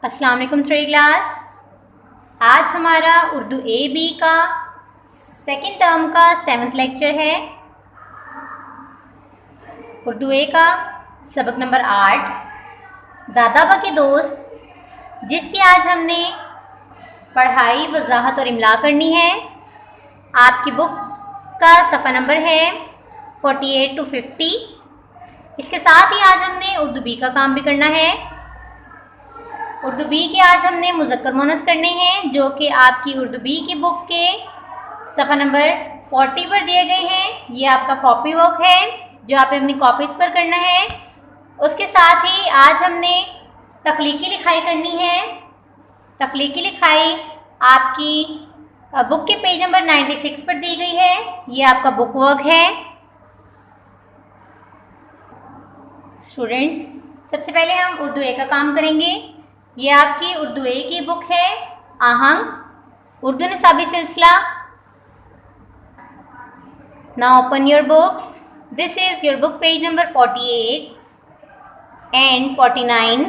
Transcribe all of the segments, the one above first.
अस्सलाम वालेकुम three class. आज हमारा उर्दू ए बी का सेकंड टर्म का 7th लेक्चर है। उर्दू ए का सबक नंबर 8 दादाबा के दोस्त, जिसकी आज हमने पढ़ाई, वजाहत और इमला करनी है। आपकी बुक का सफ़ा नंबर है 48 to 50। इसके साथ ही आज हमने उर्दू बी का काम भी करना है। उर्दू बी के आज हमने मुज़क्कर मुअन्नस करने हैं, जो कि आपकी उर्दू बी की बुक के सफ़ा नंबर 40 पर दिए गए हैं। ये आपका कॉपी वर्क है जो आप अपनी कॉपीज़ पर करना है। उसके साथ ही आज हमने तख्लीकी लिखाई करनी है। तख्लीकी लिखाई आपकी बुक के पेज नंबर 96 पर दी गई है। ये आपका बुक वर्क है। स्टूडेंट्स, सबसे पहले हम उर्दू ए का काम करेंगे। ये आपकी उर्दू ए की बुक है, आहंग उर्दू निसाबी सिलसिला। Now open your books. This is your book page number 48 and 49।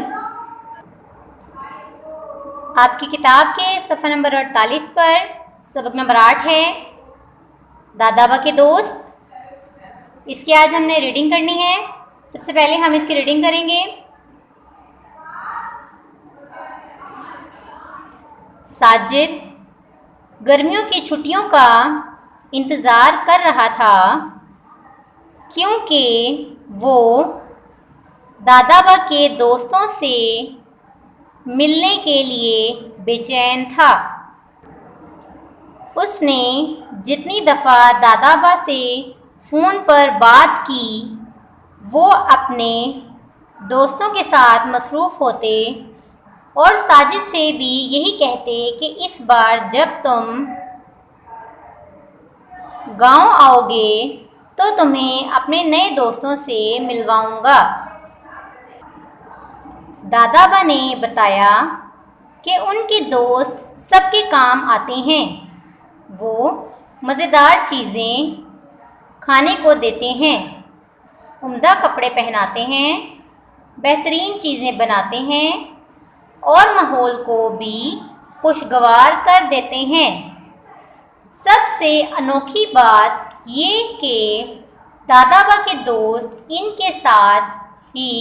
आपकी किताब के सफ़ा नंबर 48 पर सबक नंबर 8 है, दादाबा के दोस्त। इसकी आज हमने रीडिंग करनी है। सबसे पहले हम इसकी रीडिंग करेंगे। साजिद गर्मियों की छुट्टियों का इंतज़ार कर रहा था, क्योंकि वो दादाबा के दोस्तों से मिलने के लिए बेचैन था। उसने जितनी दफ़ा दादाबा से फ़ोन पर बात की, वो अपने दोस्तों के साथ मसरूफ़ होते और साजिद से भी यही कहते कि इस बार जब तुम गांव आओगे तो तुम्हें अपने नए दोस्तों से मिलवाऊंगा। दादाबा ने बताया कि उनके दोस्त सबके काम आते हैं। वो मज़ेदार चीज़ें खाने को देते हैं, उम्दा कपड़े पहनाते हैं, बेहतरीन चीज़ें बनाते हैं और माहौल को भी खुशगवार कर देते हैं। सबसे अनोखी बात ये कि दादाबा के दोस्त इनके साथ ही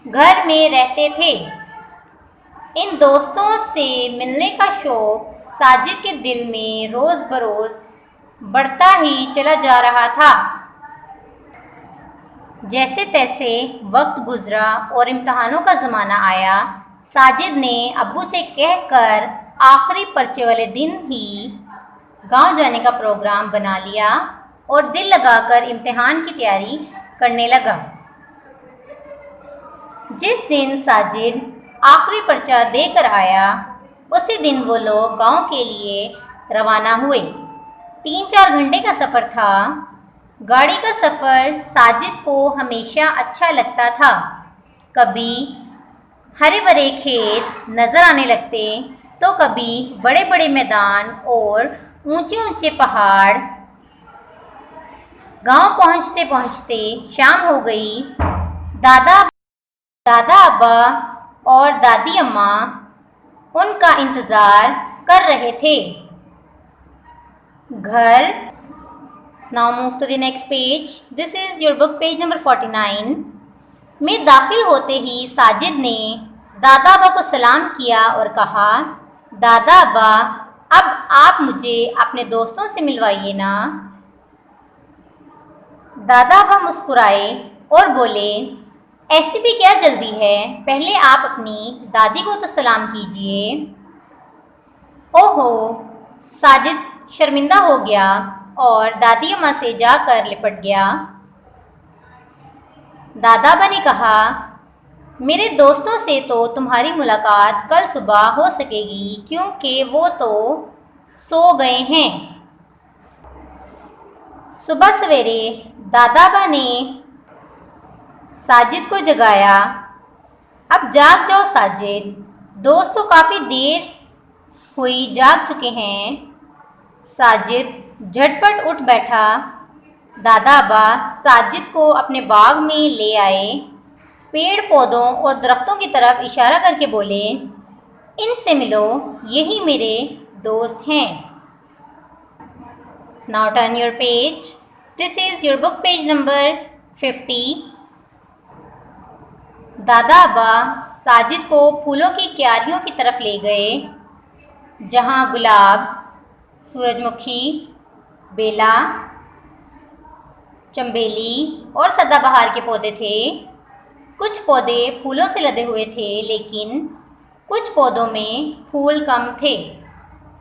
घर में रहते थे। इन दोस्तों से मिलने का शौक़ साजिद के दिल में रोज़ बरोज़ बढ़ता ही चला जा रहा था। जैसे तैसे वक्त गुज़रा और इम्तहानों का ज़माना आया, साजिद ने अब्बू से कहकर आखिरी पर्चे वाले दिन ही गांव जाने का प्रोग्राम बना लिया और दिल लगाकर इम्तिहान की तैयारी करने लगा। जिस दिन साजिद आखिरी पर्चा देकर आया, उसी दिन वो लोग गांव के लिए रवाना हुए। 3-4 घंटे का सफ़र था। गाड़ी का सफ़र साजिद को हमेशा अच्छा लगता था। कभी हरे भरे खेत नज़र आने लगते तो कभी बड़े बड़े मैदान और ऊंचे ऊंचे पहाड़। गांव पहुंचते पहुंचते शाम हो गई। दादा अब्बा और दादी अम्मा उनका इंतज़ार कर रहे थे। घर। Now move to the next page. This is your book page number 49 में दाखिल होते ही साजिद ने दादाबा को सलाम किया और कहा, दादाबा, अब आप मुझे अपने दोस्तों से मिलवाइए ना। दादाबा मुस्कुराए और बोले, ऐसी भी क्या जल्दी है, पहले आप अपनी दादी को तो सलाम कीजिए। ओहो, साजिद शर्मिंदा हो गया और दादी अम्मा से जाकर लिपट गया। दादाबा ने कहा, मेरे दोस्तों से तो तुम्हारी मुलाकात कल सुबह हो सकेगी, क्योंकि वो तो सो गए हैं। सुबह सवेरे दादाबा ने साजिद को जगाया। अब जाग जाओ साजिद, दोस्त तो काफ़ी देर हुई जाग चुके हैं। साजिद झटपट उठ बैठा। दादाबा साजिद को अपने बाग में ले आए। पेड़ पौधों और दरख्तों की तरफ इशारा करके बोले, इनसे मिलो, यही मेरे दोस्त हैं। Now turn your page. This is your book page number 50। दादा अब्बा साजिद को फूलों की क्यारियों की तरफ ले गए, जहाँ गुलाब, सूरजमुखी, बेला, चंबेली और सदाबहार के पौधे थे। कुछ पौधे फूलों से लदे हुए थे, लेकिन कुछ पौधों में फूल कम थे।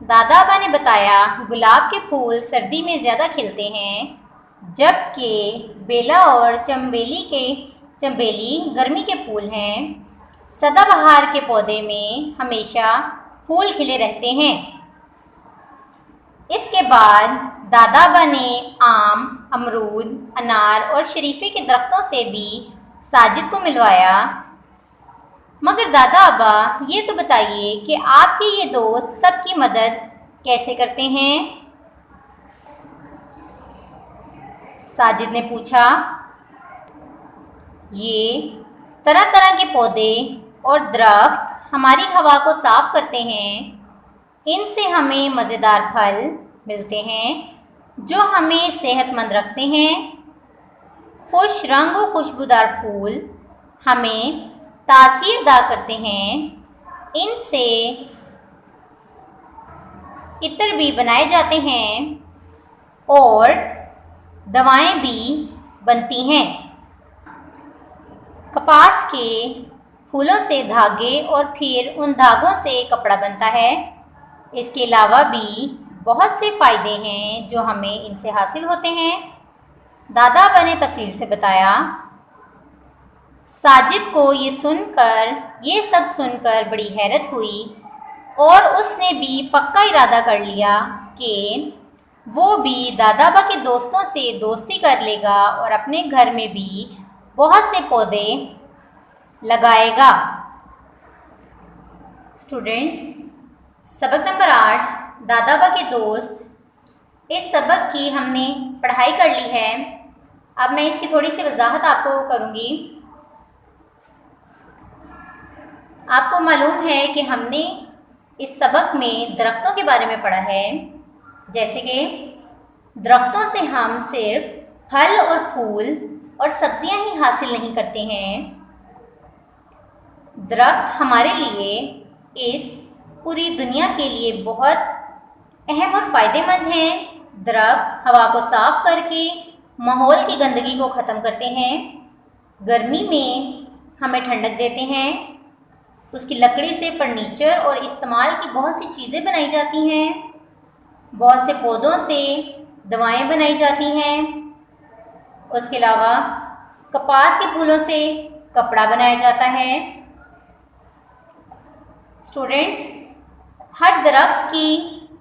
दादा अब्बा ने बताया, गुलाब के फूल सर्दी में ज़्यादा खिलते हैं, जबकि बेला और चंबेली गर्मी के फूल हैं। सदाबहार के पौधे में हमेशा फूल खिले रहते हैं। इसके बाद दादा अब्बा ने आम, अमरूद, अनार और शरीफे के दरख्तों से भी साजिद को मिलवाया। मगर दादा अब्बा, ये तो बताइए कि आपके ये दोस्त सबकी मदद कैसे करते हैं? साजिद ने पूछा। ये तरह तरह के पौधे और दरख्त हमारी हवा को साफ करते हैं। इनसे हमें मज़ेदार फल मिलते हैं जो हमें सेहतमंद रखते हैं। खुश रंग और खुशबूदार फूल हमें ताजगी अदा करते हैं। इनसे इत्र भी बनाए जाते हैं और दवाएं भी बनती हैं। कपास के फूलों से धागे और फिर उन धागों से कपड़ा बनता है। इसके अलावा भी बहुत से फ़ायदे हैं जो हमें इनसे हासिल होते हैं। दादा अब्बा ने तफसील से बताया। साजिद को ये सब सुनकर बड़ी हैरत हुई और उसने भी पक्का इरादा कर लिया कि वो भी दादा अब्बा के दोस्तों से दोस्ती कर लेगा और अपने घर में भी बहुत से पौधे लगाएगा। स्टूडेंट्स, सबक नंबर 8 दादा अब्बा के दोस्त, इस सबक की हमने पढ़ाई कर ली है। अब मैं इसकी थोड़ी सी वजाहत आपको करूँगी। आपको मालूम है कि हमने इस सबक में दरख्तों के बारे में पढ़ा है, जैसे कि दरख्तों से हम सिर्फ फल और फूल और सब्जियां ही हासिल नहीं करते हैं। दरख्त हमारे लिए इस पूरी दुनिया के लिए बहुत अहम और फ़ायदेमंद हैं। दरख्त हवा को साफ़ करके माहौल की गंदगी को ख़त्म करते हैं। गर्मी में हमें ठंडक देते हैं। उसकी लकड़ी से फर्नीचर और इस्तेमाल की बहुत सी चीज़ें बनाई जाती हैं। बहुत से पौधों से दवाएं बनाई जाती हैं। उसके अलावा कपास के फूलों से कपड़ा बनाया जाता है। स्टूडेंट्स, हर दरख्त की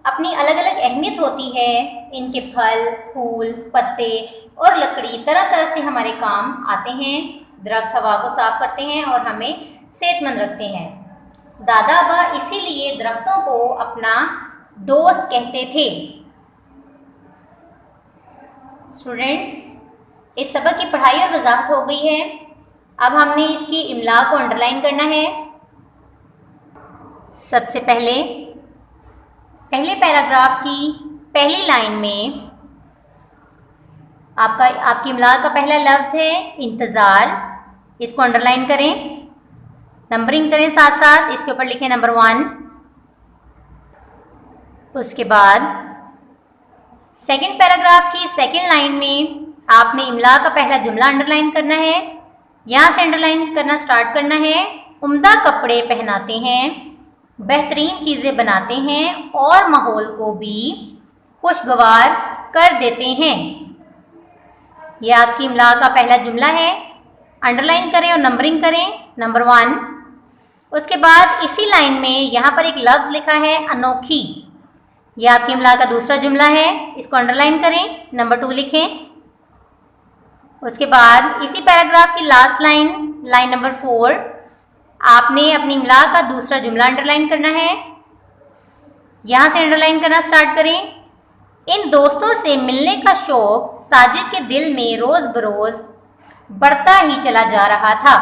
अपनी अलग अलग अहमियत होती है। इनके फल, फूल, पत्ते और लकड़ी तरह तरह से हमारे काम आते हैं। दरख्त हवा को साफ करते हैं और हमें सेहतमंद रखते हैं। दादा अब्बा इसीलिए दरख्तों को अपना दोस्त कहते थे। स्टूडेंट्स, इस सबक की पढ़ाई और वजाहत हो गई है। अब हमने इसकी इमला को अंडरलाइन करना है। सबसे पहले पैराग्राफ की पहली लाइन में आपकी इमला का पहला लफ्ज़ है इंतज़ार। इसको अंडरलाइन करें, नंबरिंग करें, साथ साथ इसके ऊपर लिखें नंबर 1। उसके बाद सेकंड पैराग्राफ की सेकंड लाइन में आपने इमला का पहला जुमला अंडरलाइन करना है। यहाँ से अंडरलाइन करना स्टार्ट करना है। उम्दा कपड़े पहनाते हैं, बेहतरीन चीज़ें बनाते हैं और माहौल को भी खुशगवार कर देते हैं। यह आपकी इमला का पहला जुमला है। अंडरलाइन करें और नंबरिंग करें, नंबर 1। उसके बाद इसी लाइन में यहाँ पर एक लफ्ज़ लिखा है अनोखी। यह आपकी इमला का दूसरा जुमला है। इसको अंडरलाइन करें, नंबर 2 लिखें। उसके बाद इसी पैराग्राफ की लास्ट लाइन नंबर 4, आपने अपनी इमला का दूसरा जुमला अंडरलाइन करना है। यहाँ से अंडरलाइन करना स्टार्ट करें। इन दोस्तों से मिलने का शौक साजिद के दिल में रोज़ बरोज़ बढ़ता ही चला जा रहा था।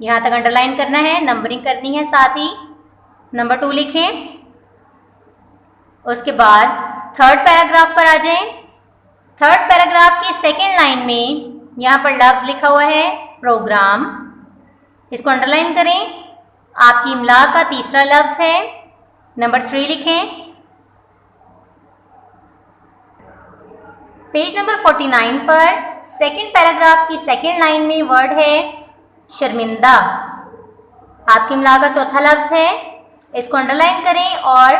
यहाँ तक अंडरलाइन करना है, नंबरिंग करनी है साथ ही। नंबर 2 लिखें। उसके बाद थर्ड पैराग्राफ पर आ जाएं। थर्ड पैराग्राफ की सेकेंड लाइन में यहाँ पर लफ्ज़ लिखा हुआ है प्रोग्राम, इसको अंडरलाइन करें। आपकी इमला का तीसरा लफ्ज़ है। नंबर 3 लिखें। पेज नंबर 49 पर सेकेंड पैराग्राफ की सेकेंड लाइन में वर्ड है शर्मिंदा, आपकी इमला का चौथा लफ्ज़ है, इसको अंडरलाइन करें और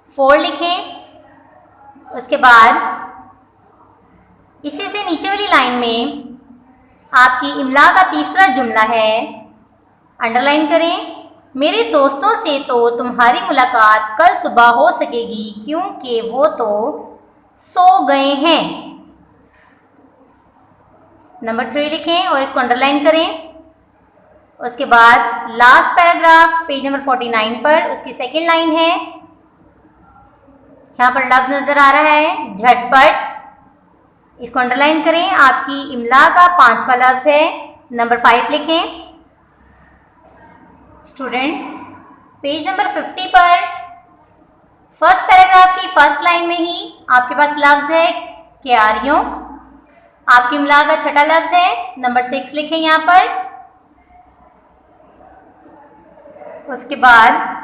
4 लिखें। उसके बाद इसी से नीचे वाली लाइन में आपकी इमला का तीसरा जुमला है, अंडरलाइन करें। मेरे दोस्तों से तो तुम्हारी मुलाकात कल सुबह हो सकेगी क्योंकि वो तो सो गए हैं। नंबर 3 लिखें और इसको अंडरलाइन करें। उसके बाद लास्ट पैराग्राफ पेज नंबर 49 पर उसकी सेकेंड लाइन है, यहाँ पर लफ्ज़ नज़र आ रहा है झटपट, इसको अंडरलाइन करें। आपकी इमला का पांचवा लफ्ज़ है। नंबर 5 लिखें। स्टूडेंट्स, पेज नंबर 50 पर फर्स्ट पैराग्राफ की फर्स्ट लाइन में ही आपके पास लफ्ज़ है क्यारियों, आपकी इमला का छठा लफ्ज़ है। नंबर 6 लिखें यहाँ पर। उसके बाद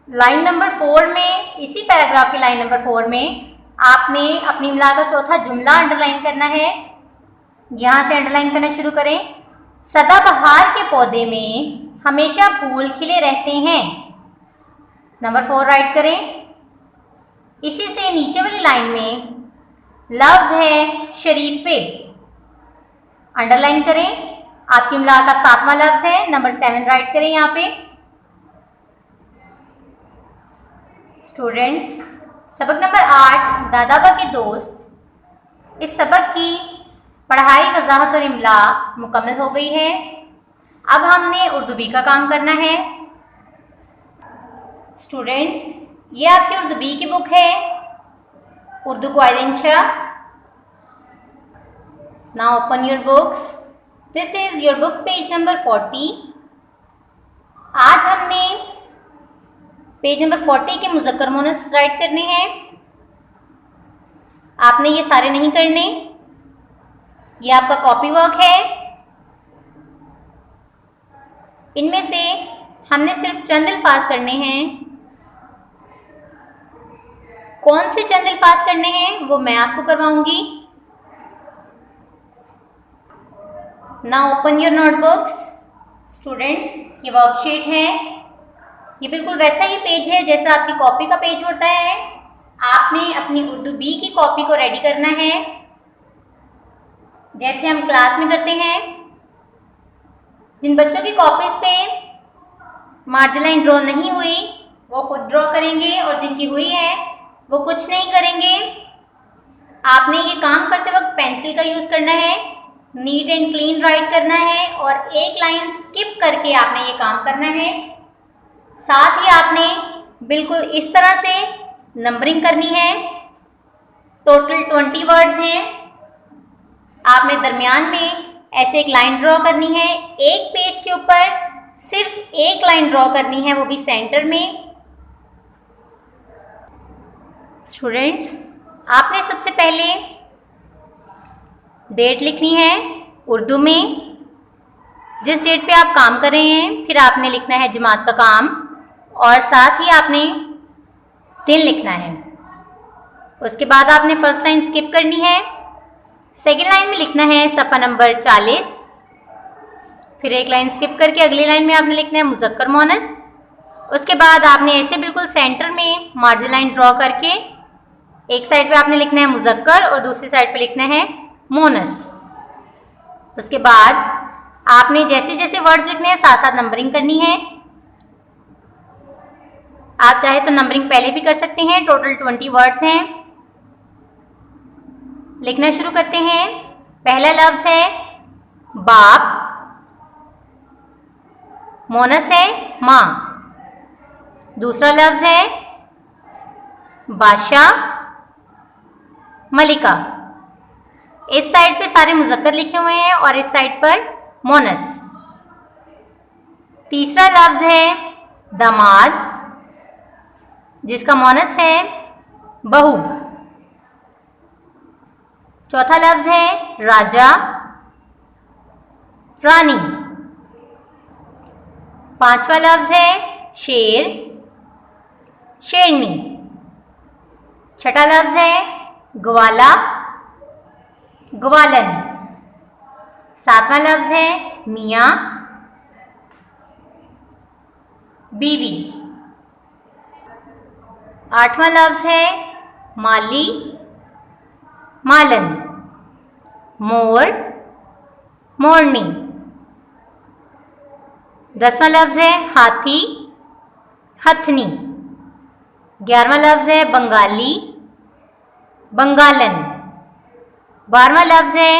लाइन नंबर 4 में, इसी पैराग्राफ की लाइन नंबर 4 में आपने अपनी इमला का चौथा जुमला अंडरलाइन करना है। यहाँ से अंडरलाइन करना शुरू करें। सदाबहार के पौधे में हमेशा फूल खिले रहते हैं। नंबर 4 राइट करें। इसी से नीचे वाली लाइन में लफ्ज़ है शरीफे, अंडरलाइन करें। आपकी इमला का सातवां लफ्ज़ है। नंबर 7 राइट करें यहाँ पे। स्टूडेंट्स, सबक नंबर 8 दादाबा के दोस्त, इस सबक की पढ़ाई, वजाहत और इमला मुकम्मल हो गई है। अब हमने उर्दू बी का काम करना है। स्टूडेंट्स, ये आपकी उर्दू बी की बुक है, Urdu Qawaid Insha. Now open your books. This is your book page number 40। आज हमने पेज नंबर 40 के मुज़क्कर मुअन्नस राइट करने हैं। आपने ये सारे नहीं करने, ये आपका कॉपी वर्क है। इनमें से हमने सिर्फ चंद अल्फाज करने हैं। कौन से चंद अल्फाज करने हैं वो मैं आपको करवाऊंगी। Now open your notebooks. Students, ये वर्कशीट है। ये बिल्कुल वैसा ही पेज है जैसा आपकी कॉपी का पेज होता है। आपने अपनी उर्दू बी की कॉपी को रेडी करना है जैसे हम क्लास में करते हैं। जिन बच्चों की कॉपीज़ पे मार्जिन लाइन ड्रॉ नहीं हुई वो खुद ड्रॉ करेंगे और जिनकी हुई है वो कुछ नहीं करेंगे। आपने ये काम करते वक्त पेंसिल का यूज़ करना है, नीट एंड क्लीन राइट करना है और एक लाइन स्किप करके आपने ये काम करना है। साथ ही आपने बिल्कुल इस तरह से नंबरिंग करनी है। टोटल 20 वर्ड्स हैं। आपने दरमियान में ऐसे एक लाइन ड्रॉ करनी है। एक पेज के ऊपर सिर्फ एक लाइन ड्रॉ करनी है, वो भी सेंटर में। स्टूडेंट्स, आपने सबसे पहले डेट लिखनी है उर्दू में, जिस डेट पे आप काम कर रहे हैं। फिर आपने लिखना है जमात का काम और साथ ही आपने दिन लिखना है। उसके बाद आपने फर्स्ट लाइन स्किप करनी है। सेकेंड लाइन में लिखना है सफ़ा नंबर 40। फिर एक लाइन स्किप करके अगली लाइन में आपने लिखना है मुज़क्कर मुअन्नस। उसके बाद आपने ऐसे बिल्कुल सेंटर में मार्जिन लाइन ड्रॉ करके एक साइड पे आपने लिखना है मुज़क्कर और दूसरी साइड पे लिखना है मुअन्नस। उसके बाद आपने जैसे जैसे वर्ड्स लिखने हैं साथ साथ नंबरिंग करनी है। आप चाहे तो नंबरिंग पहले भी कर सकते हैं। टोटल 20 वर्ड्स हैं। लिखना शुरू करते हैं। पहला लफ्ज़ है बाप, मुअन्नस है माँ। दूसरा लफ्ज़ है बादशाह, मलिका। इस साइड पे सारे मुज़क्कर लिखे हुए हैं और इस साइड पर मुअन्नस। तीसरा लफ्ज़ है दामाद, जिसका मोनस है बहू। चौथा लफ्ज है राजा, रानी। पांचवा लफ्ज है शेर, शेरनी। छठा लफ्ज है ग्वाला, ग्वालन। सातवां लफ्ज है मियाँ, बीवी। आठवां लफ्ज है माली, मालन। मोर, मोरनी। 10वां लफ्ज है हाथी, हथनी। 11वां लफ्ज है बंगाली, बंगालन। 12वां लफ्ज है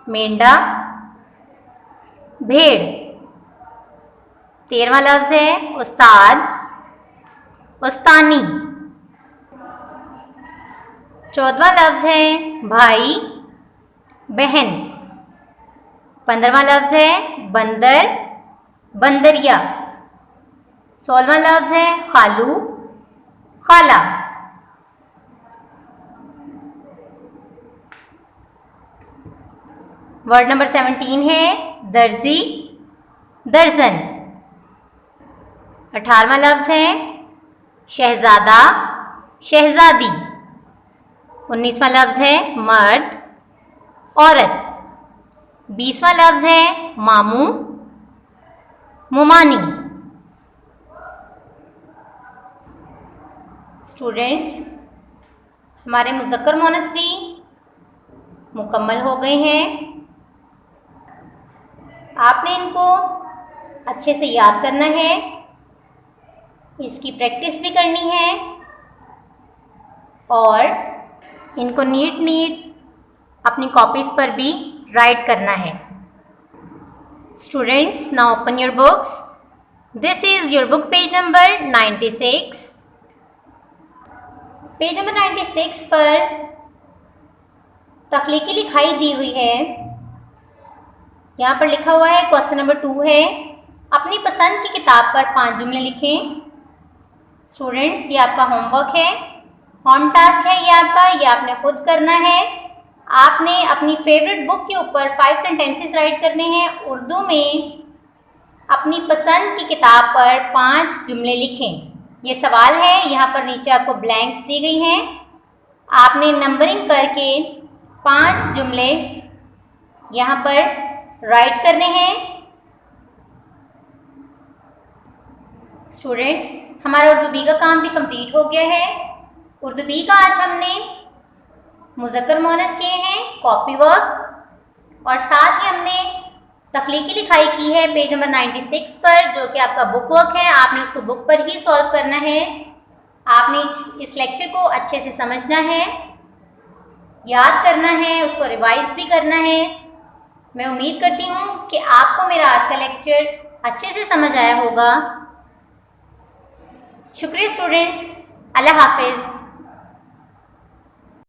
मेंढा, भेड़। 13वां लफ्ज है उस्ताद, उस्तानी। 14वां लफ्ज है भाई, बहन। 15वां लफ्ज है बंदर, बंदरिया। 16वां लफ्ज है खालू, खाला। वर्ड नंबर 17 है दर्जी, दर्जन। 18वां लफ्ज है शहजादा, शहजादी। 19वां लफ्ज है मर्द, औरत। 20वां लफ्ज है मामू, मुमानी। स्टूडेंट्स, हमारे मुज़क्कर मोनस भी मुकम्मल हो गए हैं। आपने इनको अच्छे से याद करना है, इसकी प्रैक्टिस भी करनी है और इनको नीट अपनी कॉपीज़ पर भी राइट करना है। Students, now open your books. This is your book page number 96। Page number 96 पर तख्लीकी लिखाई दी हुई है। यहाँ पर लिखा हुआ है क्वेश्चन नंबर 2 है, अपनी पसंद की किताब पर 5 जुमले लिखें। स्टूडेंट्स, ये आपका होमवर्क है, होम टास्क है ये आपका, ये आपने खुद करना है। आपने अपनी फेवरेट बुक के ऊपर 5 सेंटेंसेस राइट करने हैं। उर्दू में अपनी पसंद की किताब पर 5 जुमले लिखें। ये सवाल है, यहाँ पर नीचे आपको ब्लैंक्स दी गई हैं। आपने नंबरिंग करके 5 जुमले यहाँ पर राइट करने हैं। स्टूडेंट्स, हमारा उर्दू बी का काम भी कंप्लीट हो गया है। उर्दू बी का आज हमने मुज़क्कर मोनस किए हैं, कॉपी वर्क, और साथ ही हमने तख्लीकी लिखाई की है पेज नंबर 96 पर, जो कि आपका बुक वर्क है। आपने उसको बुक पर ही सॉल्व करना है। आपने इस लेक्चर को अच्छे से समझना है, याद करना है, उसको रिवाइज भी करना है। मैं उम्मीद करती हूँ कि आपको मेरा आज का लेक्चर अच्छे से समझ आया होगा। शुक्रिया स्टूडेंट्स, अल्लाह हाफिज़।